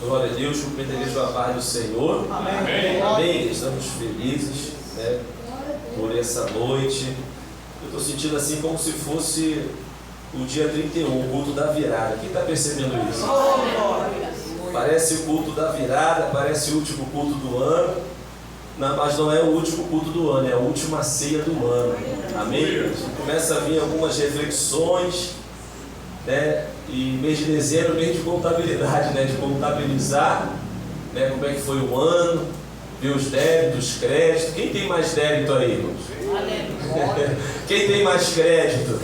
Glória a Deus, cumprimentaremos a paz do Senhor. Amém. Amém. Estamos felizes, né, por essa noite. Eu estou sentindo assim como se fosse o dia 31, o culto da virada. Quem está percebendo isso? Parece o culto da virada, parece o último culto do ano. Não, mas não é o último culto do ano, é a última ceia do ano. Amém? Começa a vir algumas reflexões, né? E mês de dezembro, mês de contabilidade, né? De contabilizar, né? Como é que foi o ano, ver os débitos, créditos. Quem tem mais débito aí, irmãos? Quem tem mais crédito?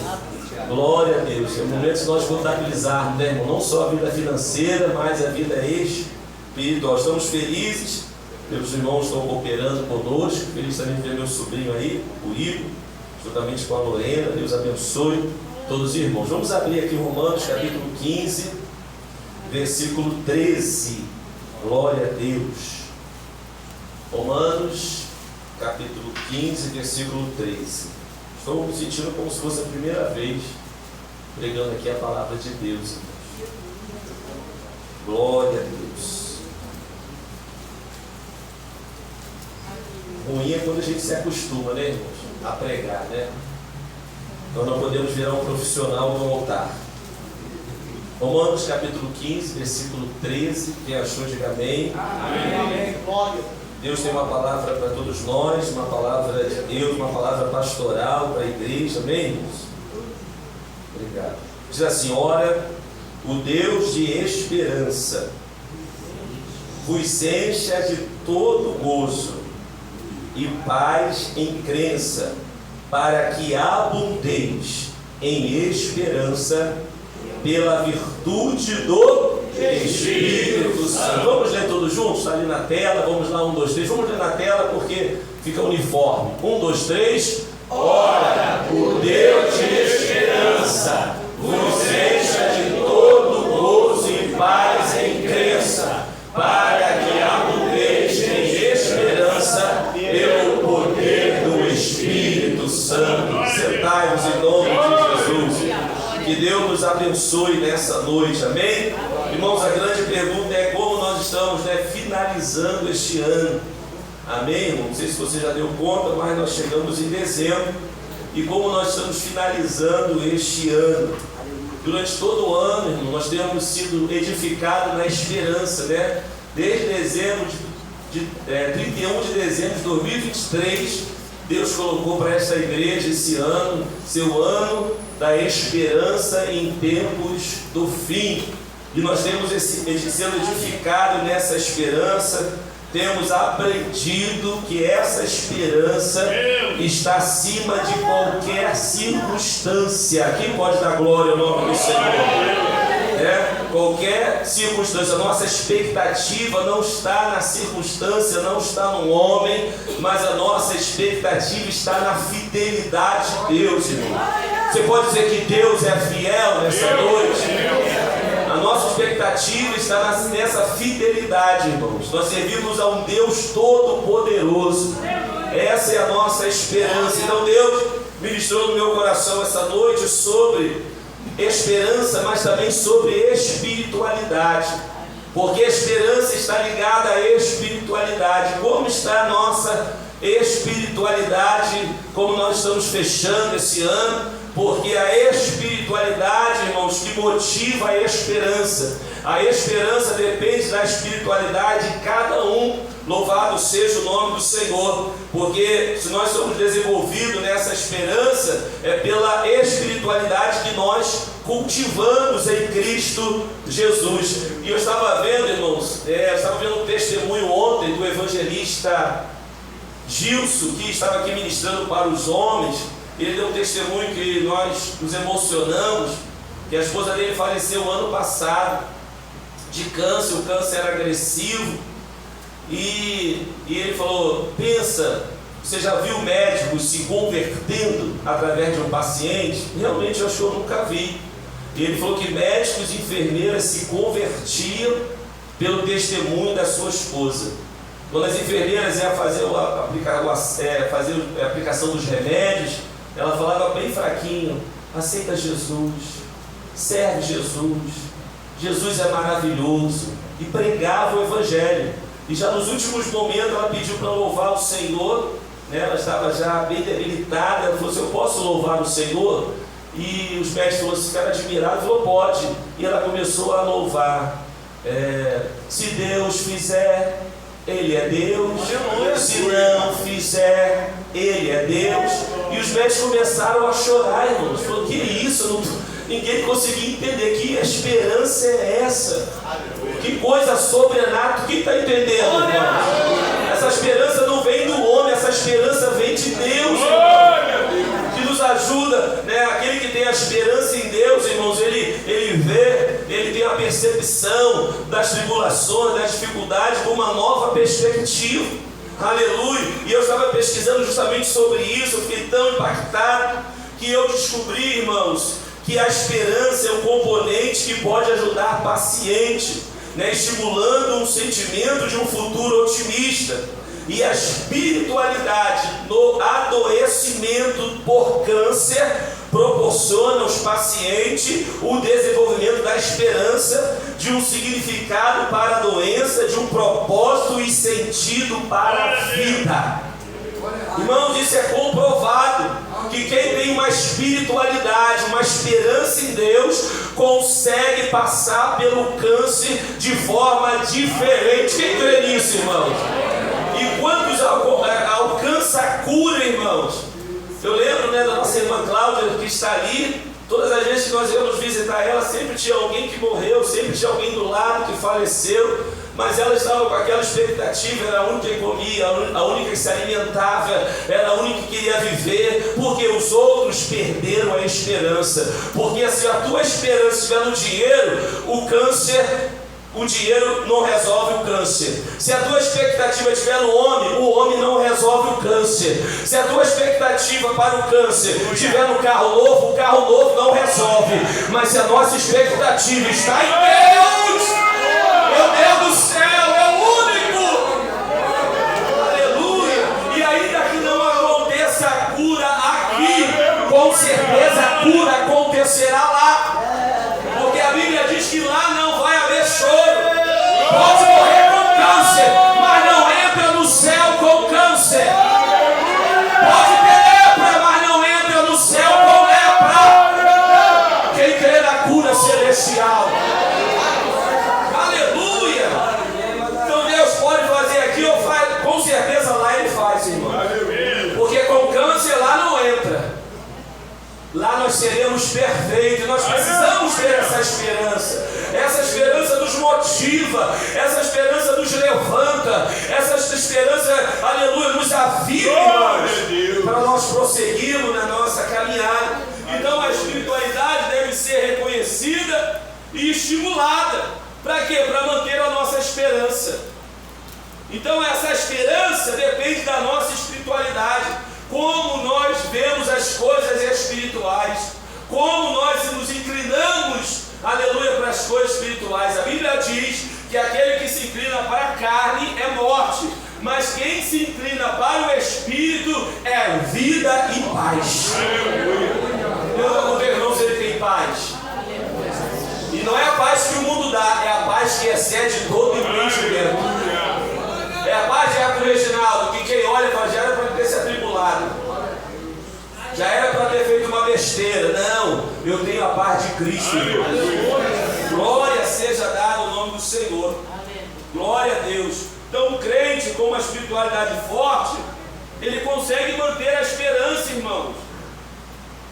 Glória a Deus. É o momento de nós contabilizarmos, né, irmão? Não só a vida financeira, mas a vida espiritual. Estamos felizes, meus irmãos estão cooperando conosco. Feliz também de ver meu sobrinho aí, o Igor, juntamente com a Lorena. Deus abençoe todos os irmãos. Vamos abrir aqui Romanos capítulo 15, versículo 13. Glória a Deus. Romanos capítulo 15, versículo 13. Estou me sentindo como se fosse a primeira vez pregando aqui a palavra de Deus, irmãos. Glória a Deus. Ruim é quando a gente se acostuma, né, irmãos, a pregar, né? Então não podemos virar um profissional no altar. Romanos capítulo 15, versículo 13. Quem achou, diga amém. Amém. Glória. Deus tem uma palavra para todos nós, uma palavra de Deus, uma palavra pastoral para a igreja, amém, irmãos? Obrigado. Diz assim: ora, o Deus de esperança vos encha de todo gozo e paz em crença, para que abundeis em esperança pela virtude do Espírito Santo. Vamos ler todos juntos? Está ali na tela. Vamos lá, 1, 2, 3. Vamos ler na tela porque fica uniforme. 1, 2, 3. Ora, o Deus de esperança vos encha de todo gozo e paz em crença, para que abundeis em esperança pelo poder do Espírito Santo. Sentai-vos em nome de Jesus. Que Deus nos abençoe nessa noite, amém? Irmãos, a grande pergunta é como nós estamos, né, finalizando este ano. Amém, irmão? Não sei se você já deu conta, mas nós chegamos em dezembro. E como nós estamos finalizando este ano? Durante todo o ano, irmão, nós temos sido edificados na esperança, né? Desde dezembro, 31 de dezembro de 2023, Deus colocou para esta igreja esse ano, seu ano da esperança em tempos do fim. E nós temos sendo edificados nessa esperança, temos aprendido que essa esperança está acima de qualquer circunstância. Quem pode dar glória ao nome do Senhor? Qualquer circunstância, nossa expectativa não está na circunstância, não está no homem, mas a nossa expectativa está na fidelidade de Deus, irmão. Você pode dizer que Deus é fiel nessa noite? A nossa expectativa está nessa fidelidade, irmãos. Nós servimos a um Deus todo-poderoso. Essa é a nossa esperança. Então Deus ministrou no meu coração essa noite sobre esperança, mas também sobre espiritualidade. Porque a esperança está ligada à espiritualidade. Como está a nossa espiritualidade, como nós estamos fechando esse ano? Porque a espiritualidade, irmãos, que motiva a esperança. A esperança depende da espiritualidade de cada um. Louvado seja o nome do Senhor. Porque se nós somos desenvolvidos nessa esperança, é pela espiritualidade que nós cultivamos em Cristo Jesus. E eu estava vendo, irmãos, um testemunho ontem do evangelista Gilson, que estava aqui ministrando para os homens. Ele deu um testemunho que nós nos emocionamos, que a esposa dele faleceu ano passado de câncer. O câncer era agressivo e ele falou: pensa, você já viu médicos se convertendo através de um paciente? Realmente eu acho que eu nunca vi. E ele falou que médicos e enfermeiras se convertiam pelo testemunho da sua esposa. Quando as enfermeiras iam fazer a aplicação dos remédios, ela falava bem fraquinho: aceita Jesus, serve Jesus, Jesus é maravilhoso, e pregava o Evangelho. E já nos últimos momentos ela pediu para louvar o Senhor, né? Ela estava já bem debilitada, ela falou assim: eu posso louvar o Senhor? E os médicos ficaram admirados, falou: pode. E ela começou a louvar. Se Deus fizer, Ele é Deus. Se não fizer, Ele é Deus. E os médicos começaram a chorar, irmãos. Falou: que isso? Ninguém conseguia entender. Que esperança é essa? Que coisa sobrenatural. Quem está entendendo, irmãos? Essa esperança não vem do homem, essa esperança vem de Deus, irmãos, que nos ajuda, né? Aquele que tem a esperança em Deus, irmãos, ele vê, ele tem a percepção das tribulações, das dificuldades com uma nova perspectiva. Aleluia. E eu estava pesquisando justamente sobre isso, eu fiquei tão impactado que eu descobri, irmãos, que a esperança é um componente que pode ajudar paciente, né, estimulando um sentimento de um futuro otimista. E a espiritualidade no adoecimento por câncer proporciona aos pacientes o desenvolvimento da esperança, de um significado para a doença, de um propósito e sentido para a vida. Irmãos, isso é comprovado, que quem tem uma espiritualidade, uma esperança em Deus, consegue passar pelo câncer de forma diferente. Quem crê nisso, irmãos? E quantos alcança a cura, irmãos? Eu lembro, né, da nossa irmã Cláudia, que está ali. Todas as vezes que nós íamos visitar ela, sempre tinha alguém que morreu, sempre tinha alguém do lado que faleceu, mas ela estava com aquela expectativa, era a única que comia, a única que se alimentava, era a única que queria viver, porque os outros perderam a esperança. Porque se a tua esperança estiver no dinheiro, o dinheiro não resolve o câncer. Se a tua expectativa estiver no homem, o homem não resolve o câncer. Se a tua expectativa para o câncer estiver no carro novo, o carro novo não resolve. Mas se a nossa expectativa está em Deus, meu Deus do céu, é o único. Aleluia. E ainda que não aconteça a cura aqui, com certeza a cura acontecerá lá. Porque a Bíblia diz que lá não vai haver choro. Pode morrer com câncer, mas não entra no céu com câncer. Pode ter lepra, mas não entra no céu com lepra. Quem crê na cura celestial? Aleluia. Então Deus pode fazer aqui ou faz, com certeza lá Ele faz, irmão. Porque com câncer lá não entra. Lá nós seremos perfeitos. Nós precisamos ter essa esperança. Essa esperança nos motiva. Essa esperança nos levanta. Essa esperança, aleluia, nos aviva, irmãos, para nós prosseguirmos na nossa caminhada. Então a espiritualidade deve ser reconhecida e estimulada. Para quê? Para manter a nossa esperança. Então essa esperança depende da nossa espiritualidade. Como nós vemos as coisas espirituais, como nós nos inclinamos, aleluia, para as coisas espirituais. A Bíblia diz que aquele que se inclina para a carne é morte, mas quem se inclina para o Espírito é vida e paz. Deus não pergunta se ele tem paz. E não é a paz que o mundo dá, é a paz que excede todo entendimento. É a paz de Arthur Reginaldo, que quem olha fala, já era para ter se atribulado, já era para ter feito uma besteira. Não, eu tenho a paz de Cristo. Glória seja dada ao nome do Senhor. Glória a Deus. Então o crente com uma espiritualidade forte, ele consegue manter a esperança, irmãos.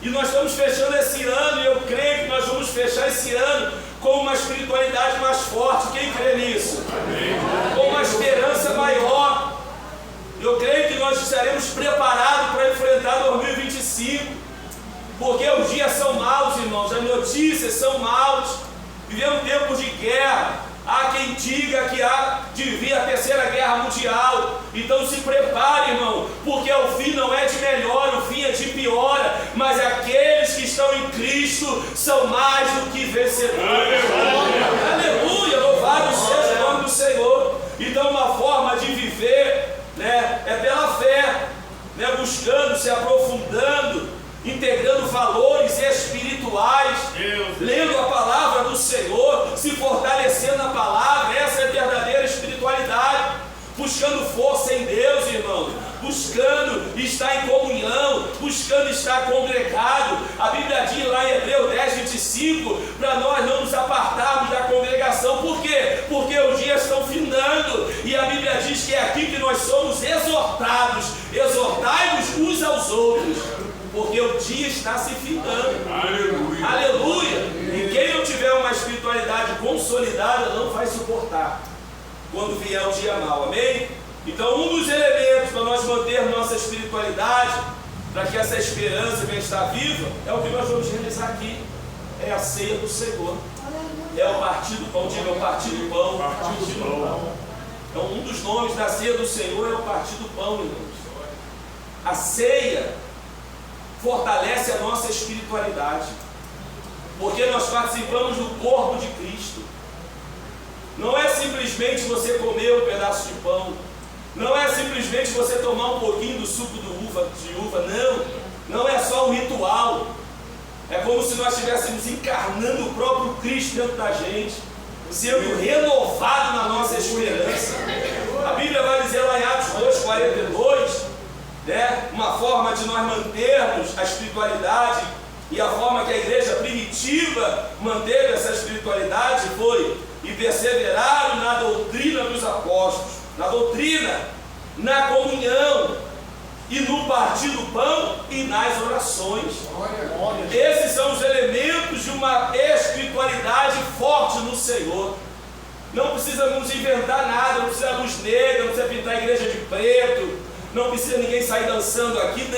E nós estamos fechando esse ano, e eu creio que nós vamos fechar esse ano com uma espiritualidade mais forte. Quem crê nisso? Com uma esperança maior. Eu creio que nós estaremos preparados para enfrentar 2025. Porque os dias são maus, irmãos. As notícias são maus. Vivemos tempos de guerra. Há quem diga que há de vir a terceira guerra mundial. Então se prepare, irmão, porque o fim não é de melhor, o fim é de pior. Mas aqueles que estão em Cristo são mais do que vencedores. Aleluia, louvado seja o nome do Senhor. Então uma forma de viver, né, é pela fé, né, buscando, se aprofundando, integrando valores espirituais, lendo a palavra do no Senhor, se fortalecendo na palavra. Essa é a verdadeira espiritualidade. Buscando força em Deus, irmão, buscando estar em comunhão, buscando estar congregado. A Bíblia diz lá em Hebreus 10, 25, para nós não nos apartarmos da congregação. Por quê? Porque os dias estão findando, e a Bíblia diz que é aqui que nós somos exortados. Exortai-vos uns aos outros, porque o dia está se findando. Aleluia. Aleluia. E quem não tiver uma espiritualidade consolidada não vai suportar quando vier o dia mau, amém? Então, um dos elementos para nós mantermos nossa espiritualidade, para que essa esperança venha estar viva, é o que nós vamos realizar aqui. É a ceia do Senhor. É o partir do pão. Diga, o partir do pão. Partir do pão. Então, um dos nomes da ceia do Senhor é o partir do pão, irmãos. A ceia fortalece a nossa espiritualidade, porque nós participamos do corpo de Cristo. Não é simplesmente você comer um pedaço de pão, não é simplesmente você tomar um pouquinho do suco de uva, não é só um ritual. É como se nós estivéssemos encarnando o próprio Cristo dentro da gente, sendo renovado na nossa esperança. A Bíblia vai dizer lá em Atos 2:42, né, uma forma de nós mantermos a espiritualidade, e a forma que a igreja primitiva manteve essa espiritualidade foi: e perseveraram na doutrina dos apóstolos, na doutrina, na comunhão, e no partir do pão e nas orações. Esses são os elementos de uma espiritualidade forte no Senhor. Não precisamos inventar nada, não precisa luz negra, não precisa pintar a igreja de preto, não precisa ninguém sair dançando aqui,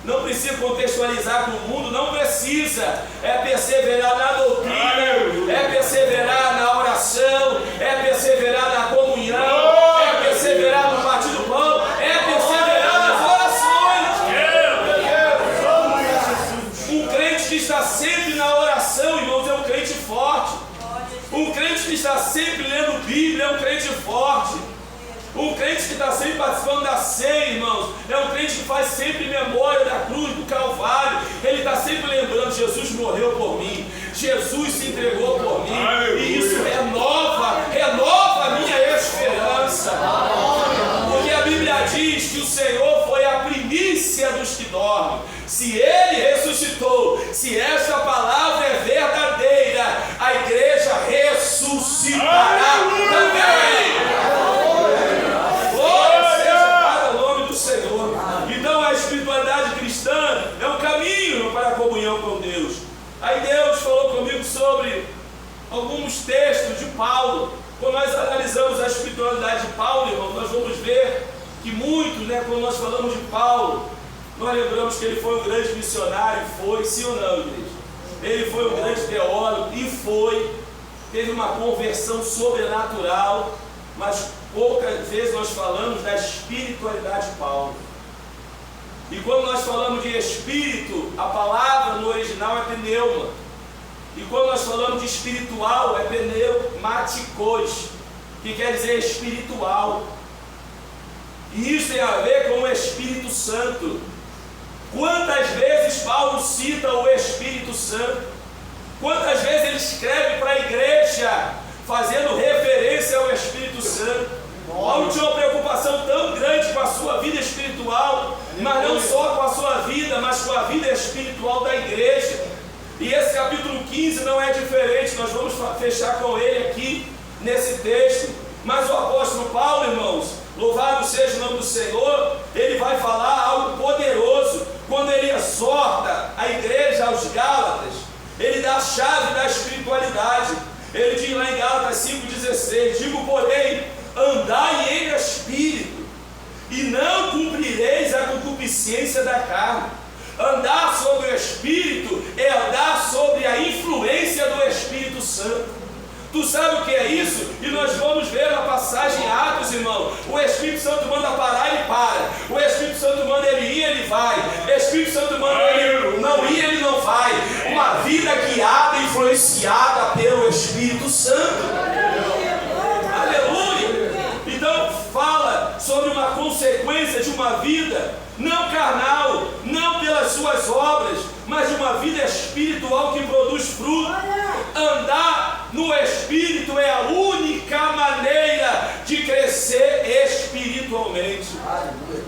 não precisa contextualizar com o mundo, não precisa. É perseverar na doutrina, é perseverar na oração, é perseverar na comunhão, é perseverar no partir do pão, é perseverar nas orações. Um crente que está sempre na oração, irmãos, é um crente forte. Um crente que está sempre lendo Bíblia é um crente forte. Um crente que está sempre participando da ceia, irmãos, é um crente que faz sempre memória da cruz, do Calvário. Ele está sempre lembrando: Jesus morreu por mim, Jesus se entregou por mim. Aleluia. E isso renova a minha esperança. Porque a Bíblia diz que o Senhor foi a primícia dos que dormem. Se Ele ressuscitou, se esta palavra é verdadeira, a igreja ressuscitará também. Então a espiritualidade cristã é um caminho para a comunhão com Deus. Aí Deus falou comigo sobre alguns textos de Paulo. Quando nós analisamos a espiritualidade de Paulo, irmão, nós vamos ver que muito, quando nós falamos de Paulo, nós lembramos que ele foi um grande missionário, foi, sim ou não, igreja? Ele foi um grande teólogo, e teve uma conversão sobrenatural, mas poucas vezes nós falamos da espiritualidade de Paulo. E quando nós falamos de espírito, a palavra no original é pneuma. E quando nós falamos de espiritual, é pneumatikos, que quer dizer espiritual. E isso tem a ver com o Espírito Santo. Quantas vezes Paulo cita o Espírito Santo? Quantas vezes ele escreve para a igreja fazendo referência ao Espírito Santo? Paulo tinha uma preocupação tão grande com a sua vida espiritual, mas não só com a sua vida, mas com a vida espiritual da igreja. E esse capítulo 15 não é diferente. Nós vamos fechar com ele aqui nesse texto. Mas o apóstolo Paulo, irmãos, louvado seja o nome do Senhor, ele vai falar algo poderoso. Quando ele exorta a igreja aos Gálatas, ele dá a chave da espiritualidade. Ele diz lá em Gálatas 5,16: digo, porém, andai em espírito, e não cumprireis a concupiscência da carne. Andar sobre o Espírito é andar sobre a influência do Espírito Santo. Tu sabe o que é isso? E nós vamos ver na passagem em Atos, irmão. O Espírito Santo manda parar, ele para. O Espírito Santo manda ele ir, ele vai. O Espírito Santo manda ele não ir, ele não vai. Uma vida guiada e influenciada pelo Espírito Santo. Aleluia! Então fala sobre uma consequência de uma vida não carnal, não pelas suas obras, mas de uma vida espiritual que produz fruto. andar no Espírito é a única maneira de crescer espiritualmente.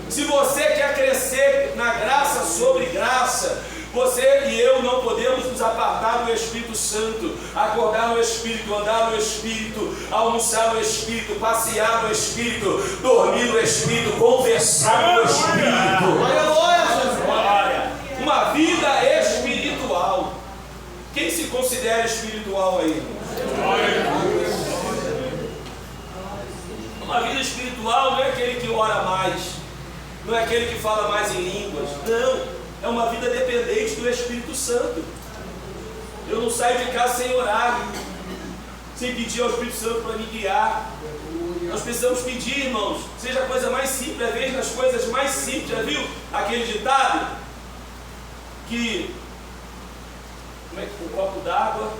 Se você quer crescer na graça sobre graça, você e eu não podemos nos apartar do Espírito Santo, acordar no Espírito, andar no Espírito, almoçar no Espírito, passear no Espírito, dormir no Espírito, conversar no Espírito. Uma vida espiritual. Quem se considera espiritual aí? Uma vida espiritual não é aquele que ora mais, não é aquele que fala mais em línguas, não. É uma vida dependente do Espírito Santo. Eu não saio de casa sem orar, sem pedir ao Espírito Santo para me guiar. Nós precisamos pedir, irmãos, seja a coisa mais simples, às vezes nas coisas mais simples. Já viu aquele ditado? Que, como é que um copo d'água?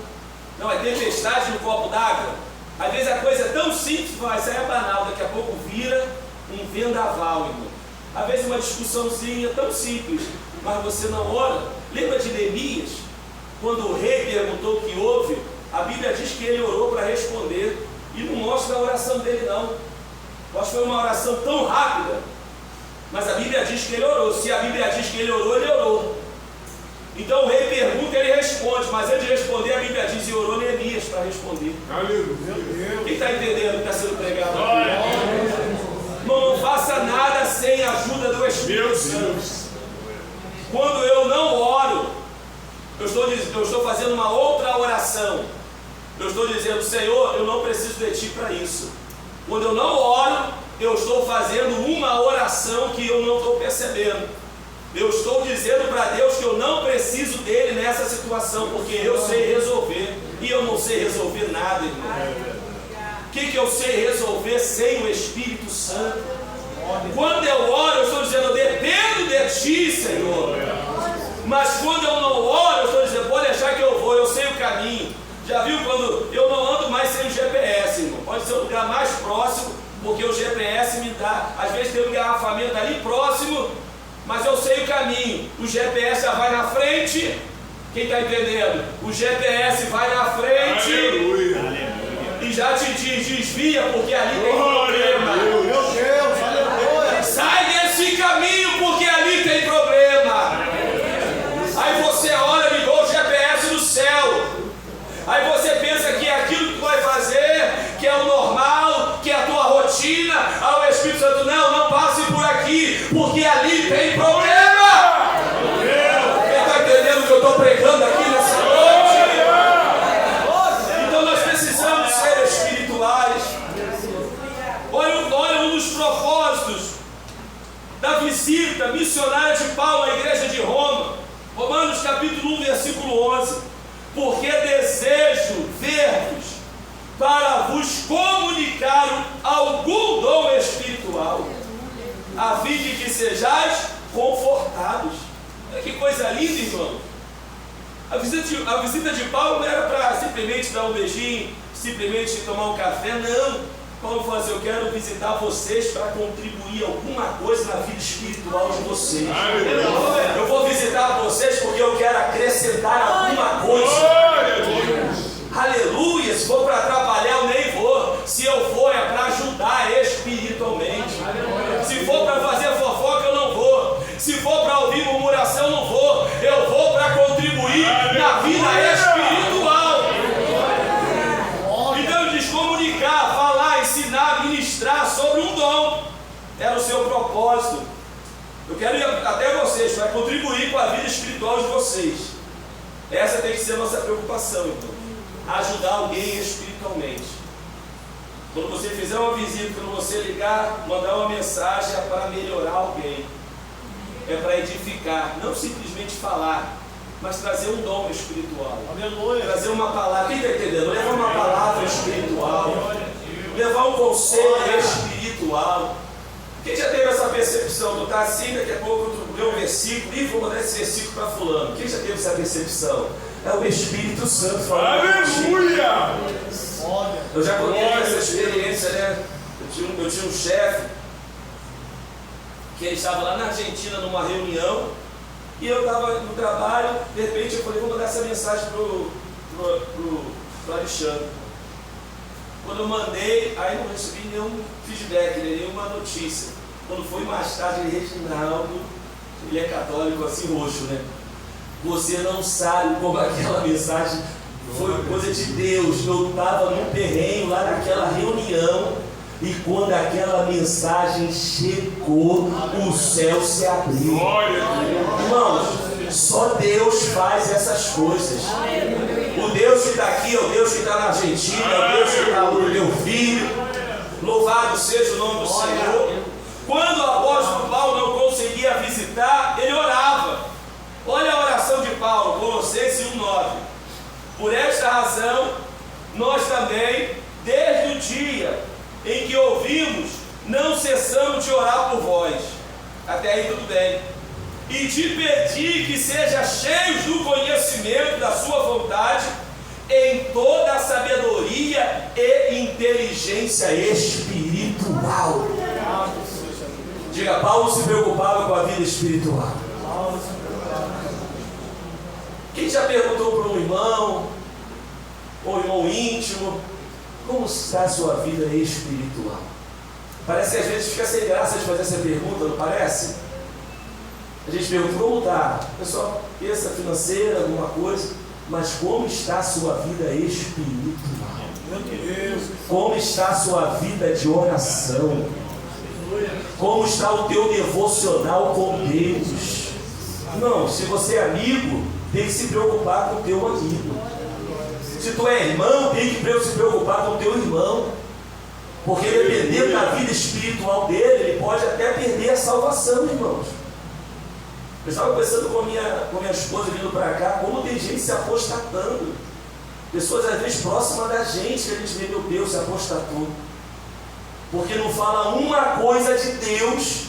Não, é tempestade no copo d'água. Às vezes a coisa é tão simples, vai sair banal, daqui a pouco vira um vendaval, irmão. Às vezes uma discussãozinha tão simples, mas você não ora. Lembra de Neemias? Quando o rei perguntou o que houve, a Bíblia diz que ele orou para responder, e não mostra a oração dele não. Eu acho que foi uma oração tão rápida, mas a Bíblia diz que ele orou. Se a Bíblia diz que ele orou, ele orou. Então o rei pergunta, ele responde, mas antes de responder, a Bíblia diz e orou Neemias para responder. Quem está entendendo o que está sendo pregado aqui? Não faça nada sem a ajuda do Espírito Santo. Quando eu não oro, eu estou fazendo uma outra oração. Eu estou dizendo, Senhor, eu não preciso de Ti para isso. Quando eu não oro, eu estou fazendo uma oração que eu não estou percebendo. Eu estou dizendo para Deus que eu não preciso dele nessa situação, porque eu sei resolver. E eu não sei resolver nada, irmão. O que eu sei resolver sem o Espírito Santo? Quando eu oro, eu estou dizendo, eu dependo de Ti, Senhor. Mas quando eu não oro, eu estou dizendo, pode deixar que eu vou, eu sei o caminho. Já viu quando eu não ando mais sem o GPS, irmão? Pode ser o lugar mais próximo, porque o GPS me dá. Às vezes tem um engarrafamento ali próximo, mas eu sei o caminho. O GPS já vai na frente. Quem está entendendo? O GPS vai na frente. Aleluia. E já te diz, desvia, porque ali tem problema. Meu Deus, aleluia. Sai desse caminho, porque ali tem problema. Aí você ora, ligou o GPS do céu. Aí você pensa que é aquilo que tu vai fazer, que é o normal, que é a tua rotina. Aí o Espírito Santo, não passe por aqui, porque ali tem problema. Quem está entendendo o que eu estou pregando aqui nessa noite? Então nós precisamos ser espirituais. Olha um dos propósitos da visita missionária de Paulo à igreja de Roma. Romanos capítulo 1, versículo 11. Porque desejo ver-vos para vos comunicar algum dom espiritual, a fim de que sejais confortados. Que coisa linda, irmão. A visita de Paulo não era para simplesmente dar um beijinho, simplesmente tomar um café, não. Paulo falou assim, eu quero visitar vocês para contribuir alguma coisa na vida espiritual de vocês. Eu vou visitar vocês porque eu quero acrescentar alguma coisa. Aleluia! Se for para atrapalhar, eu nem vou. Se eu for, é para ajudar espiritualmente. Se for para fazer fofoca, eu não vou. Se for para ouvir murmuração, eu não vou. Eu vou para contribuir na vida espiritual. Então, diz comunicar, falar, ensinar, ministrar sobre um dom. Era o seu propósito. Eu quero ir até vocês para contribuir com a vida espiritual de vocês. Essa tem que ser a nossa preocupação, então. Ajudar alguém espiritualmente. Quando você fizer uma visita, quando você ligar, mandar uma mensagem, é para melhorar alguém. É para edificar, não simplesmente falar, mas trazer um dom espiritual. Aleluia. Trazer uma palavra, quem está entendendo? Levar uma palavra espiritual. Levar um conselho espiritual. Quem já teve essa percepção? Tu está assim, daqui a pouco tu lê um versículo, e vou mandar esse versículo para fulano. Quem já teve essa percepção? É o Espírito Santo falando. Aleluia! Eu já contei essa experiência, né? Eu tinha um chefe que ele estava lá na Argentina numa reunião, e eu estava no trabalho, de repente eu falei, vou mandar essa mensagem pro pro Alexandre. Quando eu mandei, aí não recebi nenhum feedback, nenhuma notícia. Quando foi mais tarde, Reginaldo, ele é católico assim, roxo, né? Você não sabe como aquela mensagem foi coisa de Deus. Eu estava num terreno lá naquela reunião, e quando aquela mensagem chegou, o céu se abriu. Irmãos, só Deus faz essas coisas. O Deus que está aqui é o Deus que está na Argentina, é o Deus que está no meu filho. Louvado seja o nome do Senhor. Quando o apóstolo Paulo não conseguia visitar, ele orava. Olha a oração de Paulo, Colossenses 1:9. Por esta razão, nós também, desde o dia em que ouvimos, não cessamos de orar por vós. Até aí tudo bem. E de pedir que sejam cheios do conhecimento da sua vontade, em toda a sabedoria e inteligência espiritual. Diga, Paulo se preocupava com a vida espiritual. Quem já perguntou para um irmão, ou irmão íntimo, como está a sua vida espiritual? Parece que às vezes fica sem graça de fazer essa pergunta, não parece? A gente pergunta como está. Pessoal, pensa financeira, alguma coisa, mas como está a sua vida espiritual? Meu Deus. Como está a sua vida de oração? Como está o teu devocional com Deus? Não, se você é amigo, tem que se preocupar com o teu amigo. Se tu é irmão, tem que se preocupar com o teu irmão. Porque dependendo da vida espiritual dele, ele pode até perder a salvação, irmãos. Eu estava conversando com minha esposa vindo para cá, como tem gente se apostatando. Pessoas às vezes próximas da gente, que a gente vê, meu Deus, se apostatou. Porque não fala uma coisa de Deus.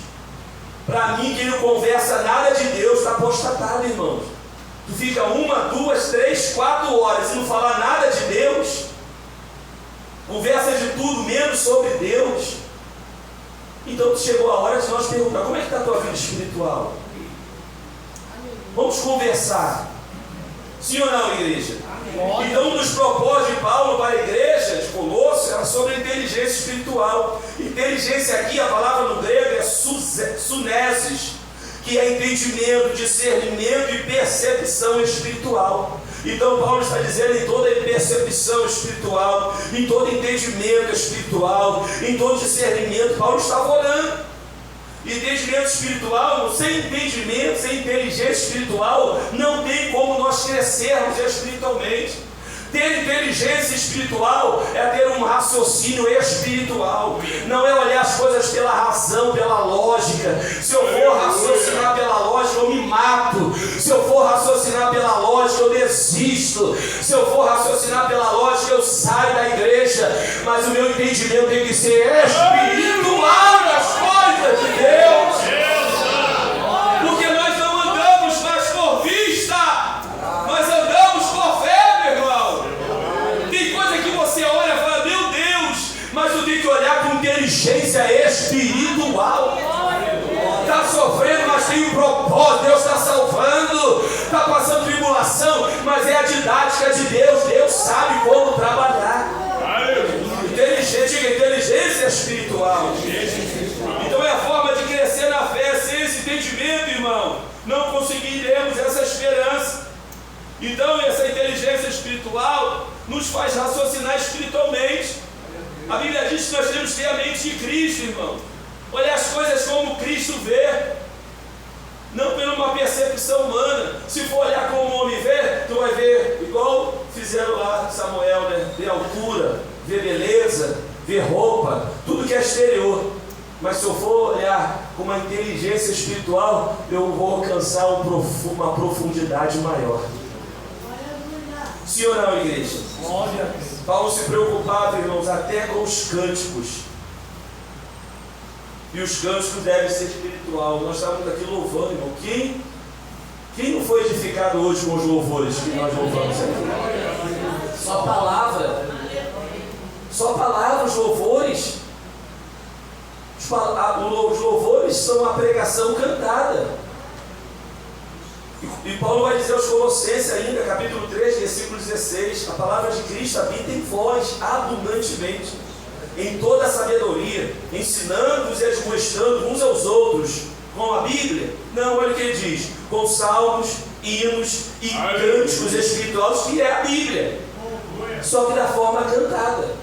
Para mim, que não conversa nada de Deus, está apostatado, irmãos. Tu fica 1, 2, 3, 4 horas e não fala nada de Deus. Conversa de tudo, menos sobre Deus. Então chegou a hora de nós perguntar, como é que está a tua vida espiritual? Vamos conversar. Sim ou não, igreja? Então, um dos propósitos de Paulo para a igreja de Colossos era sobre a inteligência espiritual. Inteligência aqui, a palavra no grego é sunesis, que é entendimento, discernimento e percepção espiritual. Então Paulo está dizendo, em toda percepção espiritual, em todo entendimento espiritual, em todo discernimento, Paulo estava orando. Entendimento espiritual, sem entendimento, sem inteligência espiritual, não tem como nós crescermos espiritualmente. Ter inteligência espiritual é ter um raciocínio espiritual. Não é olhar as coisas pela razão, pela lógica. Se eu for raciocinar pela lógica, eu me mato. Se eu for raciocinar pela lógica, eu desisto. Se eu for raciocinar pela lógica, eu saio da igreja. Mas o meu entendimento tem que ser espiritual das coisas de Deus. Porque nós não andamos mais por vista, nós andamos por fé, meu irmão. Tem coisa que você olha e fala, meu Deus, mas tu tem que olhar com inteligência espiritual. Está sofrendo, mas tem um propósito, Deus está salvando. Está passando tribulação, mas é a didática de Deus. Deus sabe como trabalhar. Inteligência espiritual. Então é a forma de crescer na fé. Sem esse entendimento, irmão, não conseguiremos essa esperança. Então essa inteligência espiritual nos faz raciocinar espiritualmente. A Bíblia diz que nós temos que ter a mente de Cristo, irmão. Olhar as coisas como Cristo vê, não por uma percepção humana. Se for olhar como o homem vê, tu vai ver igual fizeram lá Samuel, né? Ver altura, ver beleza, ver roupa, tudo que é exterior. Mas se eu for olhar com uma inteligência espiritual, eu vou alcançar uma profundidade maior. Sim ou não, igreja? Paulo se preocupava, irmãos, até com os cânticos. E os cânticos devem ser espiritual. Nós estávamos aqui louvando, irmão. Quem não foi edificado hoje com os louvores que nós louvamos aqui? Só palavra. Só palavra, os louvores. Os louvores são a pregação cantada. E Paulo vai dizer aos Colossenses ainda, capítulo 3, versículo 16, a palavra de Cristo habita em vós abundantemente, em toda a sabedoria, ensinando-vos e admoestando uns aos outros, com a Bíblia. Não, olha o que ele diz, com salmos, hinos e cânticos espirituais, que é a Bíblia, só que da forma cantada,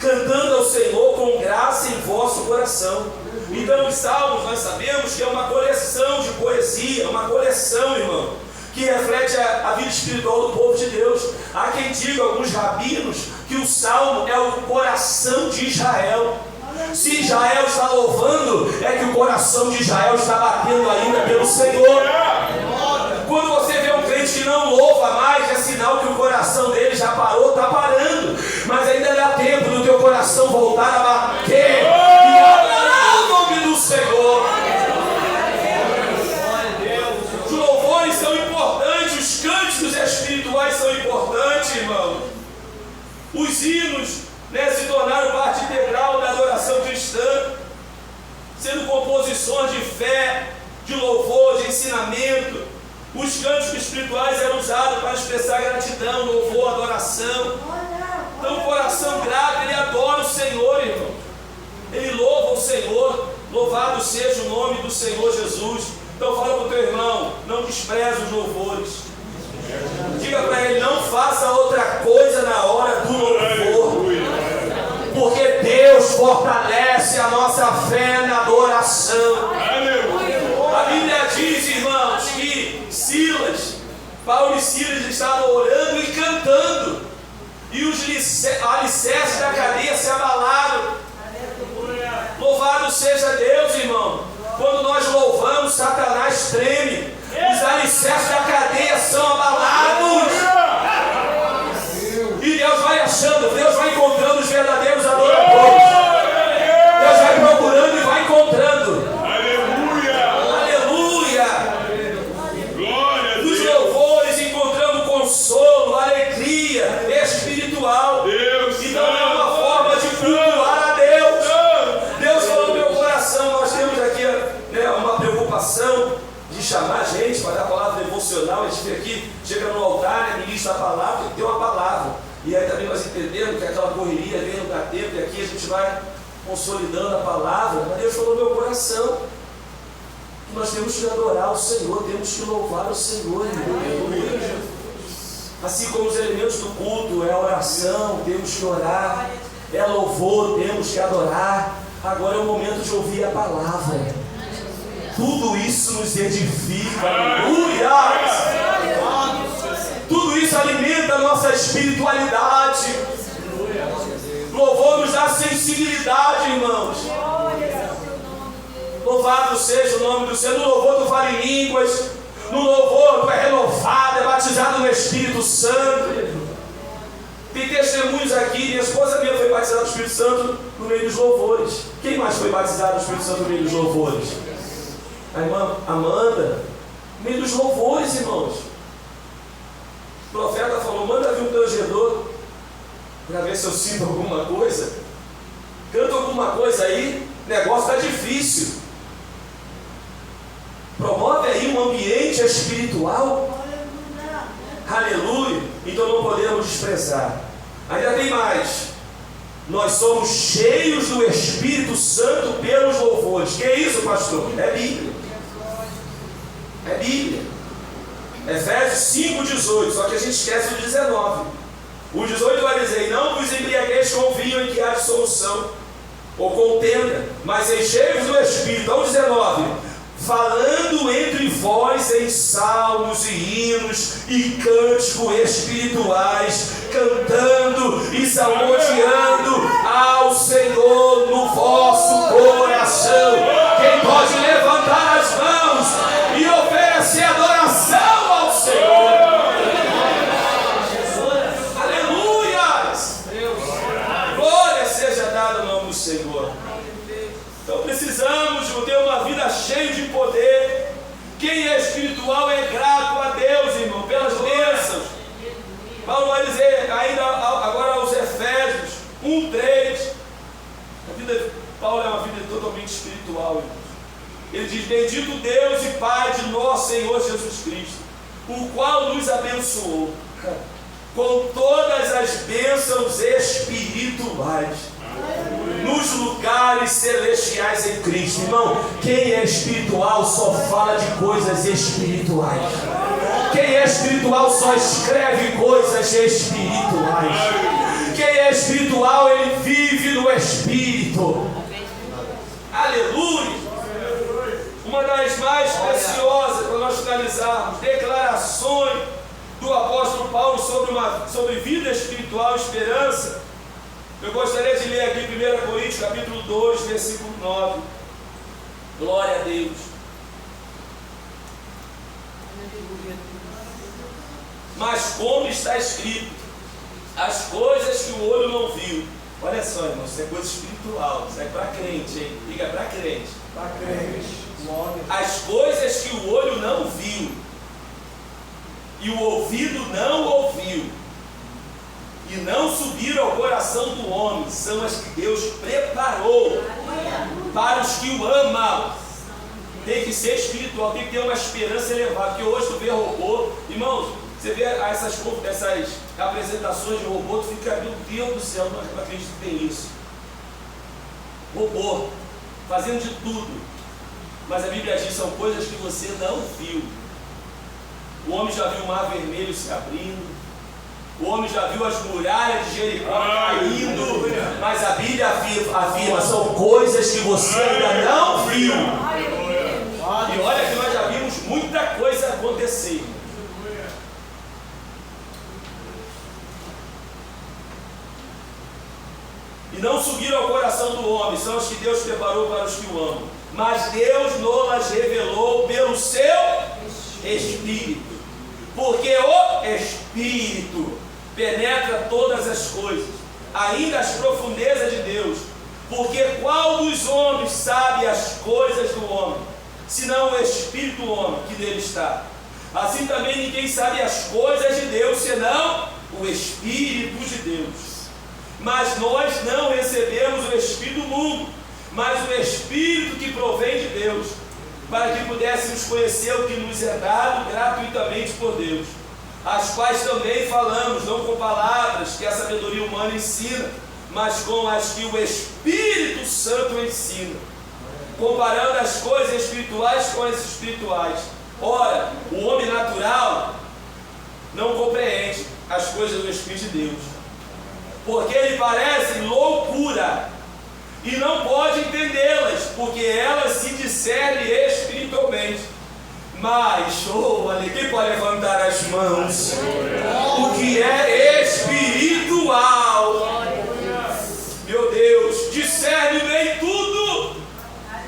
cantando ao Senhor com graça em vosso coração. Então os salmos nós sabemos que é uma coleção de poesia, uma coleção, irmão, que reflete a vida espiritual do povo de Deus. Há quem diga, alguns rabinos, que o salmo é o coração de Israel. Se Israel está louvando, é que o coração de Israel está batendo ainda pelo Senhor. Quando você vê um crente que não louva mais, é sinal que o coração dele já parou, está parando. Mas ainda dá tempo do teu coração voltar a bater e adorar o nome do Senhor. Os louvores são importantes, os cânticos espirituais são importantes, irmão. Os hinos, se tornaram parte integral da adoração cristã, sendo composições de fé, de louvor, de ensinamento. Os cânticos espirituais eram usados para expressar gratidão, louvor, adoração. Então o coração grato, ele adora o Senhor, irmão. Ele louva o Senhor. Louvado seja o nome do Senhor Jesus. Então fala para o teu irmão, não despreze os louvores. Diga para ele, não faça outra coisa na hora do louvor. Porque Deus fortalece a nossa fé na adoração. A Bíblia diz, irmãos, que Paulo e Silas estavam orando e cantando, e os alicerces da cadeia se abalaram. Louvado seja Deus, irmão. Quando nós louvamos, Satanás treme, os alicerces da cadeia são abalados. E Deus vai achando, Deus vai encontrando os verdadeiros adoradores. Deus vai procurando e vai encontrando. Aleluia! Aleluia! Glória! Nos louvores encontrando consolo, alegria espiritual. Deus, então é uma forma de cultuar a Deus. Deus falou no meu coração. Nós temos aqui uma preocupação de chamar a gente para dar a palavra devocional. A gente vem aqui, chega no altar, ministra a palavra, tem que ter uma palavra. E aí também nós entendemos que aquela correria vem no dar tempo, e aqui a gente vai consolidando a palavra. Mas Deus falou no meu coração que nós temos que adorar o Senhor, temos que louvar o Senhor. Assim como os elementos do culto, é a oração, temos que orar, é louvor, temos que adorar. Agora é o momento de ouvir a palavra. Tudo isso nos edifica. Aleluia! Tudo isso alimenta a nossa espiritualidade. Louvor nos dá sensibilidade, irmãos. Louvado seja o nome do Senhor. No louvor tu fala em línguas. No louvor tu é renovado, é batizado no Espírito Santo. Tem testemunhos aqui. Minha esposa minha foi batizada no Espírito Santo no meio dos louvores. Quem mais foi batizado no Espírito Santo no meio dos louvores? A irmã Amanda. No meio dos louvores, irmãos. O profeta falou, manda vir um tangedor para ver se eu sinto alguma coisa. Canta alguma coisa aí, o negócio está difícil. Promove aí um ambiente espiritual. Aleluia. Então não podemos desprezar. Ainda tem mais. Nós somos cheios do Espírito Santo pelos louvores. Que é isso, pastor? É Bíblia. É Bíblia. Efésios 5,18, só que a gente esquece o 19. O 18 vai dizer, não vos embriagueis com vinho em que há dissolução, ou contenda, mas enchei-vos do Espírito. Então 19, falando entre vós em salmos e hinos e cânticos espirituais, cantando e salmodiando ao Senhor no vosso coração. Quem pode levantar as mãos e oferecer adoração ao Senhor? Aleluias! Glória seja dada ao nome do Senhor. Então precisamos ter uma vida cheia de poder. Quem é espiritual é grato a Deus, irmão, pelas bênçãos. Paulo vai dizer ainda agora aos Efésios 1:3. A vida de Paulo é uma vida totalmente espiritual, irmãos. Ele diz: bendito Deus e Pai de nosso Senhor Jesus Cristo, o qual nos abençoou com todas as bênçãos espirituais nos lugares celestiais em Cristo. Irmão, quem é espiritual só fala de coisas espirituais. Quem é espiritual só escreve coisas espirituais. Quem é espiritual, ele vive no Espírito. Aleluia! Uma das mais preciosas para nós finalizarmos, declarações do apóstolo Paulo sobre vida espiritual e esperança. Eu gostaria de ler aqui 1 Coríntios capítulo 2, versículo 9. Glória a Deus. Mas como está escrito, as coisas que o olho não viu. Olha só, irmão, isso é coisa espiritual, isso é para crente, hein? Diga para crente. Para crente. As coisas que o olho não viu e o ouvido não ouviu e não subiram ao coração do homem, são as que Deus preparou para os que o amam. Tem que ser espiritual, tem que ter uma esperança elevada. Porque hoje tu vê robô, irmãos, você vê essas apresentações de robô, tu fica, meu Deus do céu, não acredito que tem isso. Robô, fazendo de tudo. Mas a Bíblia diz, são coisas que você não viu. O homem já viu o mar vermelho se abrindo, o homem já viu as muralhas de Jericó caindo, mas a Bíblia afirma, são coisas que você ainda não viu. E olha que nós já vimos muita coisa acontecer. E não subiram ao coração do homem, são os que Deus preparou para os que o amam. Mas Deus nos revelou pelo seu Espírito. Porque o Espírito penetra todas as coisas, ainda as profundezas de Deus. Porque qual dos homens sabe as coisas do homem, senão o Espírito do homem que nele está? Assim também ninguém sabe as coisas de Deus, senão o Espírito de Deus. Mas nós não recebemos o Espírito do mundo, mas o Espírito que provém de Deus, para que pudéssemos conhecer o que nos é dado gratuitamente por Deus, as quais também falamos, não com palavras que a sabedoria humana ensina, mas com as que o Espírito Santo ensina, comparando as coisas espirituais com as espirituais. Ora, o homem natural não compreende as coisas do Espírito de Deus, porque lhe parecem loucura, e não pode entendê-las, porque elas se discernem espiritualmente. Mas, quem pode levantar as mãos? O que é espiritual, meu Deus, discerne bem tudo,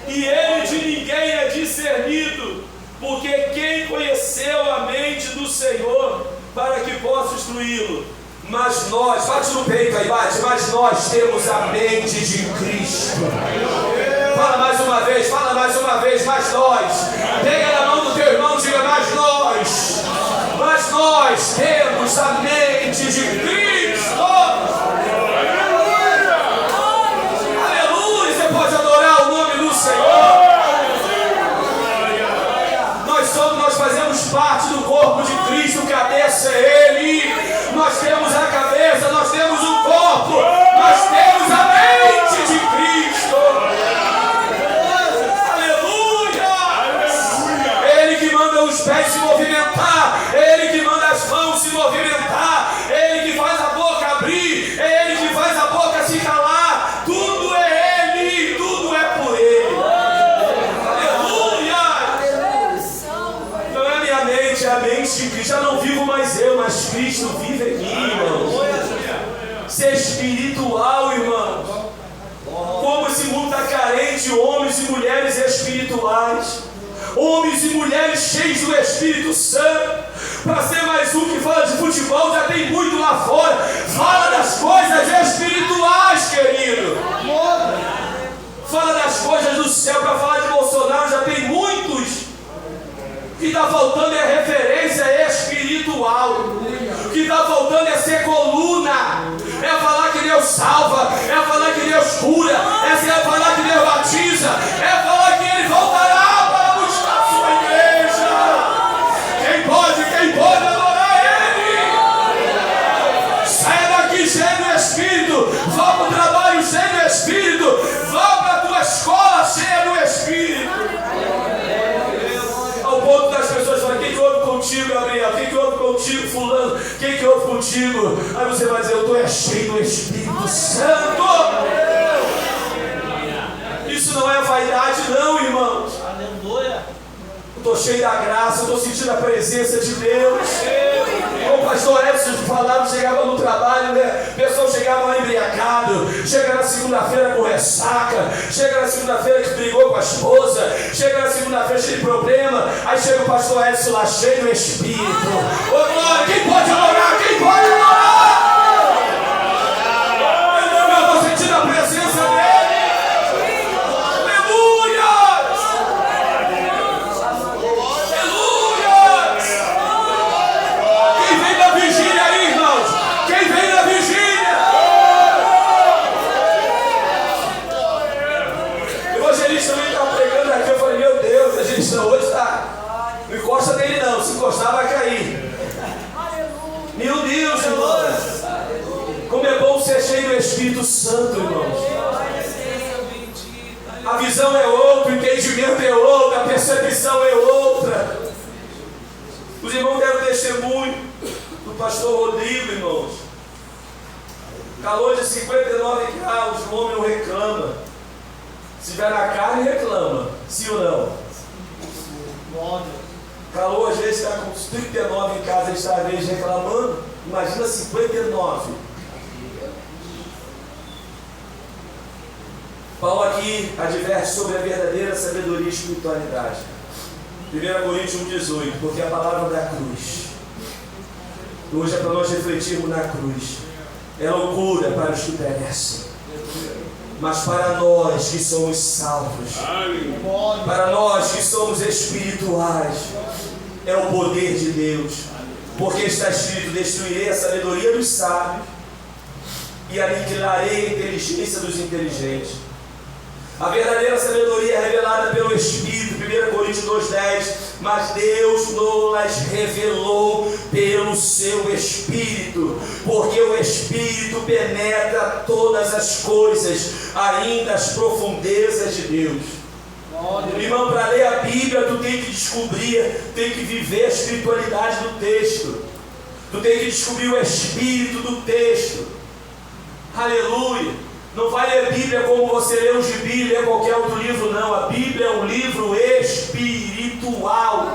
e ele de ninguém é discernido, porque quem conheceu a mente do Senhor para que possa instruí-lo? Mas nós, bate no peito aí, bate, mas nós temos a mente de Cristo. Fala mais uma vez, mas nós. Pega na mão do teu irmão e diga, mas nós temos a mente de Cristo. Aleluia, você pode adorar o nome do Senhor. Nós fazemos parte do corpo de Cristo, cabeça é Ele. Nós temos a cabeça, nós temos o corpo, nós temos a mente de Cristo. Aleluia! Ele que manda os pés se movimentar, Ele que manda as mãos se movimentar, Ele que faz a boca abrir, Ele que faz a boca se calar. Tudo é Ele, tudo é por Ele. Aleluia! Não é minha mente, é a mente de Cristo. Já não vivo mais eu, mas Cristo vive em mim, irmão. Ser espiritual, irmão. Como esse mundo está carente de homens e mulheres espirituais, homens e mulheres cheios do Espírito Santo. Para ser mais um que fala de futebol, já tem muito lá fora. Fala das coisas espirituais, querido. Fala das coisas do céu. Para falar de Bolsonaro, já tem muitos. O que está faltando é referência espiritual. O que está faltando é ser coluna. É falar que Deus salva. É falar que Deus cura. É falar que Deus batiza. É falar que Ele voltará. contigo. Aí você vai dizer: eu estou cheio do Espírito Santo. Isso não é vaidade não, irmãos. Aleluia. Eu estou cheio da graça, eu estou sentindo a presença de Deus. Como o pastor Edson falava, chegava no trabalho, né? O pessoal chegava lá embriagado, chega na segunda-feira com ressaca, chega na segunda-feira que brigou com a esposa, chega na segunda-feira cheio de problema, aí chega o pastor Edson lá cheio do Espírito. Ô glória, quem pode adorar? Quem pode adorar? Eu estou sentindo a presença dele. Hoje está. Não encosta nele não, se encostar vai cair. Meu Deus, irmãos. Como é bom ser cheio do Espírito Santo, irmãos. A visão é outra, o entendimento é outro, a percepção é outra. Os irmãos deram testemunho do pastor Rodrigo, irmãos. Calor de 59 graus, o homem não reclama. Se estiver na carne, reclama. Sim ou não? Calor, às vezes está com 39 em casa, ele está às vezes reclamando. Imagina 59. Paulo aqui adverte sobre a verdadeira sabedoria e espiritualidade. 1 Coríntios 1,18. Porque a palavra da cruz, hoje é para nós refletirmos na cruz, é loucura para os que perecem, mas para nós que somos salvos, para nós que somos espirituais, é o poder de Deus. Porque está escrito: destruirei a sabedoria dos sábios e aniquilarei a inteligência dos inteligentes. A verdadeira sabedoria é revelada pelo Espírito, 1 Coríntios 2,10. Mas Deus nos revelou pelo seu Espírito, porque o Espírito penetra todas as coisas, ainda as profundezas de Deus. Irmão, para ler a Bíblia, tu tem que descobrir, tem que viver a espiritualidade do texto. Tu tem que descobrir o Espírito do texto. Aleluia. Não vai ler a Bíblia como você lê um gibi, lê qualquer outro livro, não. A Bíblia é um livro espiritual.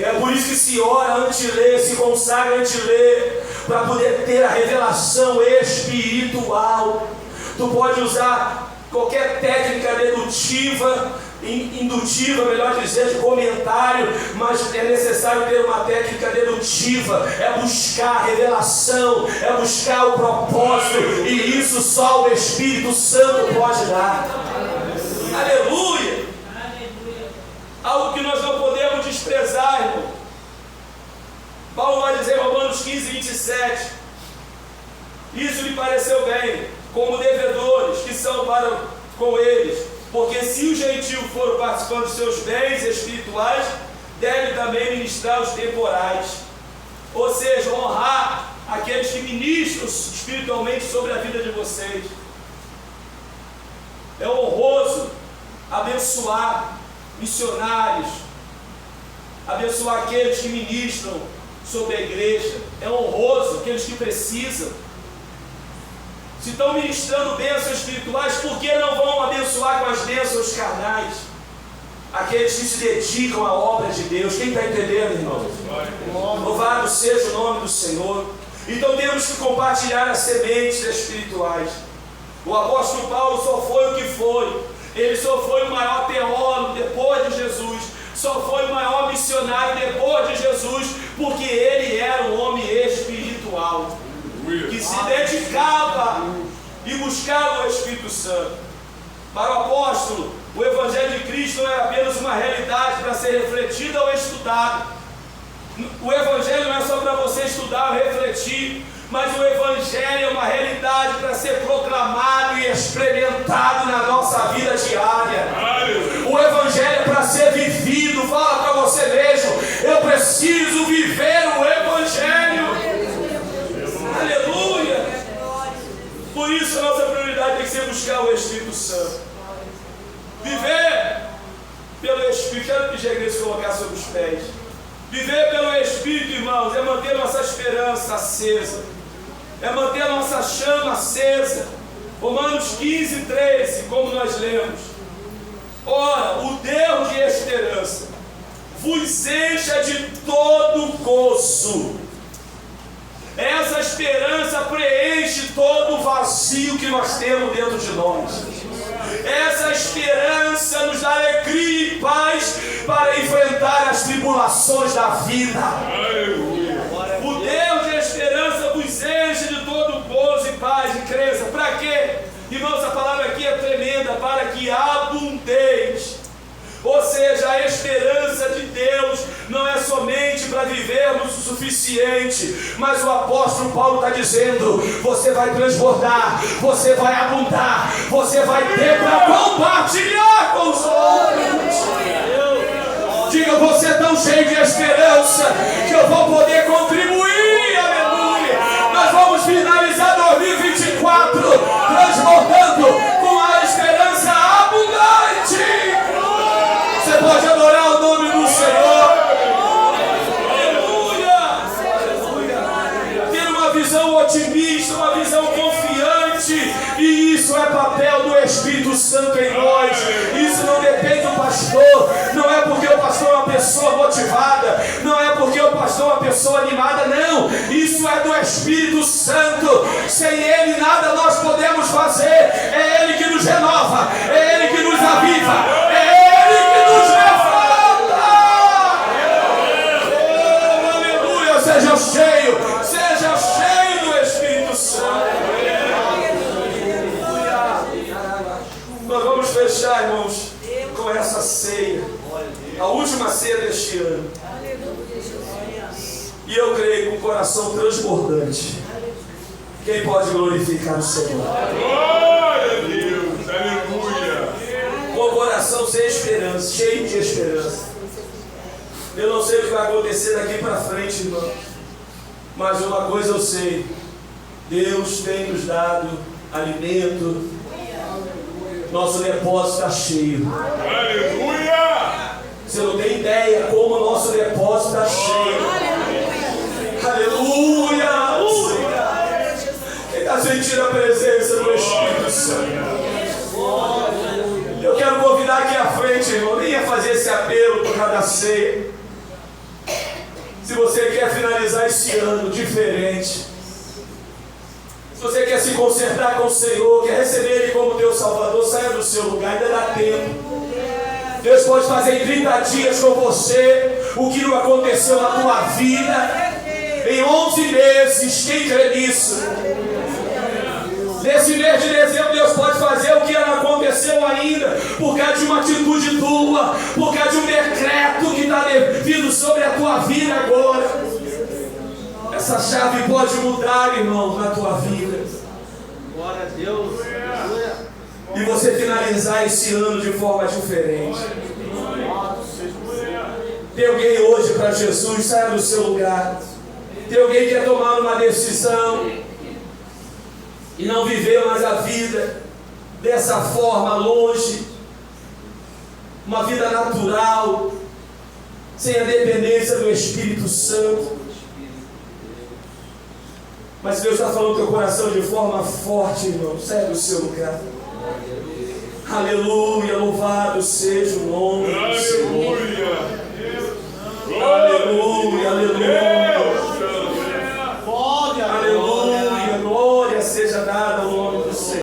É por isso que se ora antes de ler, se consagra antes de ler, para poder ter a revelação espiritual. Tu pode usar qualquer técnica dedutiva, indutiva, melhor dizer, de comentário, mas é necessário ter uma técnica dedutiva, é buscar a revelação, é buscar o propósito, e isso só o Espírito Santo pode dar. Aleluia! Algo que nós não podemos desprezar, irmão. Paulo vai dizer em Romanos 15:27, isso lhe pareceu bem, como devedores que são para com eles, porque se o gentio for participando dos seus bens espirituais, deve também ministrar os temporais. Ou seja, honrar aqueles que ministram espiritualmente sobre a vida de vocês. É honroso abençoar missionários, abençoar aqueles que ministram sobre a igreja. É honroso aqueles que precisam. Se estão ministrando bênçãos espirituais, por que não vão abençoar com as bênçãos carnais? Aqueles que se dedicam à obra de Deus. Quem está entendendo, irmãos? Louvado seja o nome do Senhor. Então temos que compartilhar as sementes espirituais. O apóstolo Paulo só foi o que foi. Ele só foi o maior teólogo depois de Jesus. Só foi o maior missionário depois de Jesus, porque ele era um homem espiritual, que se dedicava e buscava o Espírito Santo. Para o apóstolo, o Evangelho de Cristo não é apenas uma realidade para ser refletida ou estudada. O Evangelho não é só para você estudar ou refletir, mas o Evangelho é uma realidade para ser proclamado e experimentado na nossa vida diária. O Evangelho é para ser vivido. Fala para você mesmo: eu preciso viver o Evangelho. Aleluia! Por isso a nossa prioridade tem que ser buscar o Espírito Santo. Viver pelo Espírito. Quero pedir a igreja se colocar sobre os pés. Viver pelo Espírito, irmãos, é manter nossa esperança acesa, é manter a nossa chama acesa. Romanos 15, 13, como nós lemos: ora, o Deus de esperança vos encha de todo gozo. Essa esperança preenche todo o vazio que nós temos dentro de nós. Essa esperança nos dá alegria e paz para enfrentar as tribulações da vida. O Deus de esperança vos enche de todo gozo e paz e crença. Para quê? Irmãos, a palavra aqui é tremenda: para que abundeis. Ou seja, a esperança de Deus não é somente para vivermos o suficiente, mas o apóstolo Paulo está dizendo: você vai transbordar, você vai abundar, você vai ter para compartilhar com os outros. Diga: você é tão cheio de esperança que eu vou poder contribuir, aleluia. Nós vamos finalizar 2024 transbordando com a esperança abundante. Você pode adorar o nome do Senhor. Aleluia. Ter uma visão otimista, uma visão confiante. E isso é papel do Espírito Santo em nós. Isso não depende do pastor. Não é porque o pastor é uma pessoa motivada. Não é porque o pastor é uma pessoa animada. Não. Isso é do Espírito Santo. Sem Ele nada nós podemos fazer. É Ele que nos renova. É Ele que nos aviva. Seja cheio do Espírito Santo. Nós vamos fechar, irmãos, com essa ceia, a última ceia deste ano. E eu creio com o coração transbordante. Quem pode glorificar o Senhor? Glória a Deus, aleluia. Com o coração sem esperança, cheio de esperança. Eu não sei o que vai acontecer daqui para frente, irmão, mas uma coisa eu sei: Deus tem nos dado alimento, nosso depósito está cheio. Aleluia! Você não tem ideia como o nosso depósito está cheio. Aleluia! Quem está sentindo a presença do Espírito Santo? Eu quero convidar aqui à frente, irmão, nem ia fazer esse apelo por cada ceia. Se você quer finalizar esse ano diferente, se você quer se consertar com o Senhor, quer receber Ele como teu Salvador, saia do seu lugar, ainda dá tempo. Deus pode fazer em 30 dias com você o que não aconteceu na tua vida em 11 meses. Quem crê nisso? Nesse mês de dezembro, Deus pode fazer o que não aconteceu ainda, por causa de uma atitude tua, por causa de um decreto que está vindo sobre a tua vida agora. Essa chave pode mudar, irmão, na tua vida. Glória a Deus. E você finalizar esse ano de forma diferente. Tem alguém hoje para Jesus? Saia do seu lugar. Tem alguém que quer tomar uma decisão e não viver mais a vida dessa forma, longe, uma vida natural, sem a dependência do Espírito Santo. Mas Deus está falando no teu coração de forma forte, irmão. Sai do seu lugar. Aleluia, louvado seja o nome do Senhor. Aleluia. Aleluia, aleluia.